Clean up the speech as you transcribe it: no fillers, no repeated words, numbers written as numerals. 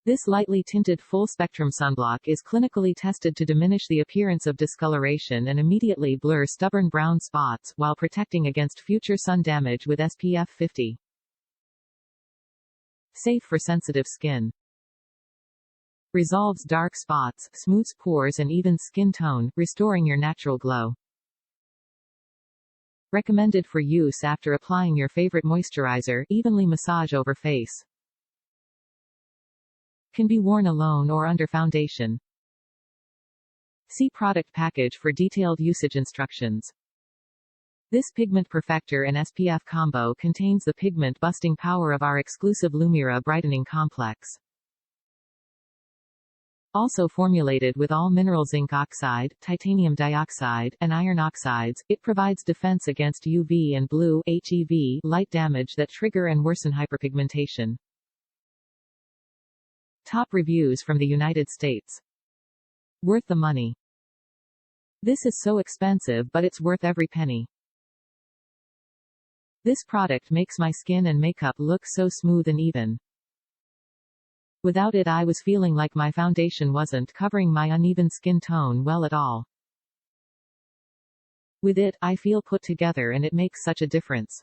This lightly tinted full-spectrum sunblock is clinically tested to diminish the appearance of discoloration and immediately blur stubborn brown spots, while protecting against future sun damage with SPF 50. Safe for sensitive skin. Resolves dark spots, smooths pores and evens skin tone, restoring your natural glow. Recommended for use after applying your favorite moisturizer, evenly massage over face. Can be worn alone or under foundation. See product package for detailed usage instructions. This Pigment-Perfector and SPF combo contains the pigment-busting power of our exclusive Lumira brightening complex. Also formulated with all-mineral zinc oxide, titanium dioxide, and iron oxides, it provides defense against UV and blue (HEV) light damage that trigger and worsen hyperpigmentation. Top reviews from the United States. Worth the money. This is so expensive, but it's worth every penny. This product makes my skin and makeup look so smooth and even. Without it, I was feeling like my foundation wasn't covering my uneven skin tone well at all. With it, I feel put together and it makes such a difference.